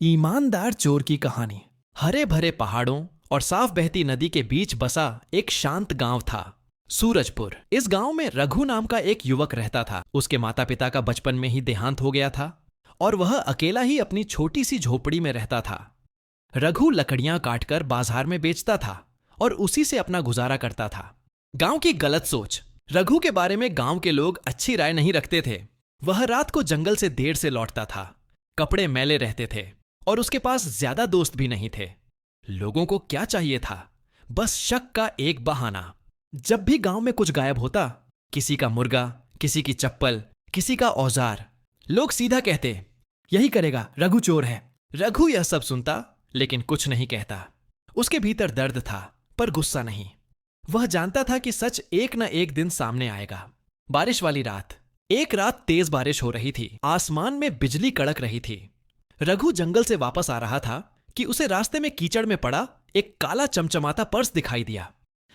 ईमानदार चोर की कहानी। हरे भरे पहाड़ों और साफ बहती नदी के बीच बसा एक शांत गांव था, सूरजपुर। इस गांव में रघु नाम का एक युवक रहता था। उसके माता पिता का बचपन में ही देहांत हो गया था और वह अकेला ही अपनी छोटी सी झोपड़ी में रहता था। रघु लकड़ियां काटकर बाजार में बेचता था और उसी से अपना गुजारा करता था। गांव की गलत सोच। रघु के बारे में गांव के लोग अच्छी राय नहीं रखते थे। वह रात को जंगल से देर से लौटता था, कपड़े मैले रहते थे और उसके पास ज्यादा दोस्त भी नहीं थे। लोगों को क्या चाहिए था? बस शक का एक बहाना। जब भी गांव में कुछ गायब होता, किसी का मुर्गा, किसी की चप्पल, किसी का औजार, लोग सीधा कहते, यही करेगा, रघु चोर है। रघु यह सब सुनता लेकिन कुछ नहीं कहता। उसके भीतर दर्द था पर गुस्सा नहीं। वह जानता था कि सच एक न एक दिन सामने आएगा। बारिश वाली रात। एक रात तेज बारिश हो रही थी। आसमान में बिजली कड़क रही थी। रघु जंगल से वापस आ रहा था कि उसे रास्ते में कीचड़ में पड़ा एक काला चमचमाता पर्स दिखाई दिया।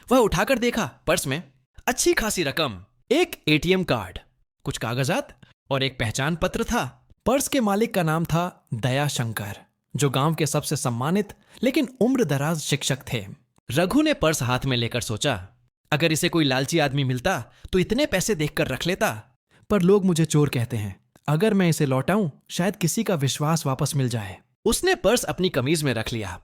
वह उठाकर देखा। पर्स में अच्छी खासी रकम, एक एटीएम कार्ड, कुछ कागजात और एक पहचान पत्र था। पर्स के मालिक का नाम था दयाशंकर, जो गांव के सबसे सम्मानित लेकिन उम्र दराज शिक्षक थे। रघु ने पर्स हाथ में लेकर सोचा, अगर इसे कोई लालची आदमी मिलता तो इतने पैसे देखकर रख लेता। पर लोग मुझे चोर कहते हैं। अगर मैं इसे लौटाऊं, शायद किसी का विश्वास वापस मिल जाए। उसने पर्स अपनी कमीज में रख लिया।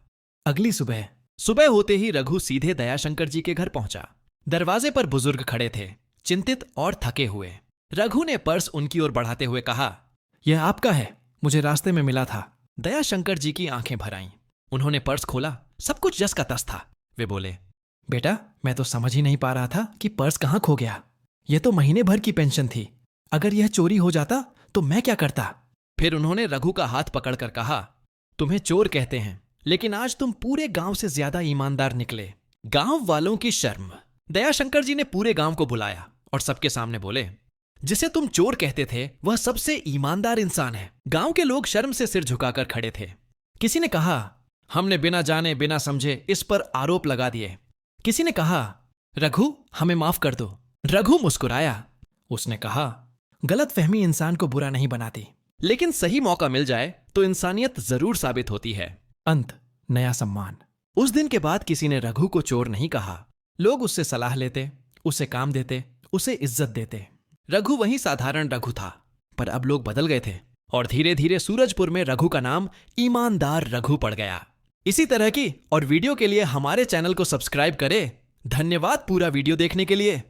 अगली सुबह होते ही रघु सीधे दयाशंकर जी के घर पहुंचा। दरवाजे पर बुजुर्ग खड़े थे, चिंतित और थके हुए। रघु ने पर्स उनकी ओर बढ़ाते हुए कहा, यह आपका है, मुझे रास्ते में मिला था। दयाशंकर जी की आंखें भर आईं। उन्होंने पर्स खोला। सब कुछ जस का तस था। वे बोले, बेटा, मैं तो समझ ही नहीं पा रहा था कि पर्स कहां खो गया। यह तो महीने भर की पेंशन थी। अगर यह चोरी हो जाता तो मैं क्या करता? फिर उन्होंने रघु का हाथ पकड़कर कहा, तुम्हें चोर कहते हैं, लेकिन आज तुम पूरे गांव से ज्यादा ईमानदार निकले। गांव वालों की शर्म। दयाशंकर जी ने पूरे गांव को बुलाया और सबके सामने बोले, जिसे तुम चोर कहते थे वह सबसे ईमानदार इंसान है। गांव के लोग शर्म से सिर झुकाकर खड़े थे। किसी ने कहा, हमने बिना जाने बिना समझे इस पर आरोप लगा दिए। किसी ने कहा, रघु, हमें माफ कर दो। रघु मुस्कुराया। उसने कहा, गलतफहमी इंसान को बुरा नहीं बनाती, लेकिन सही मौका मिल जाए तो इंसानियत जरूर साबित होती है। अंत, नया सम्मान। उस दिन के बाद किसी ने रघु को चोर नहीं कहा। लोग उससे सलाह लेते, उसे काम देते, उसे इज्जत देते। रघु वही साधारण रघु था, पर अब लोग बदल गए थे और धीरे धीरे सूरजपुर में रघु का नाम ईमानदार रघु पड़ गया। इसी तरह की और वीडियो के लिए हमारे चैनल को सब्सक्राइब करें। धन्यवाद पूरा वीडियो देखने के लिए।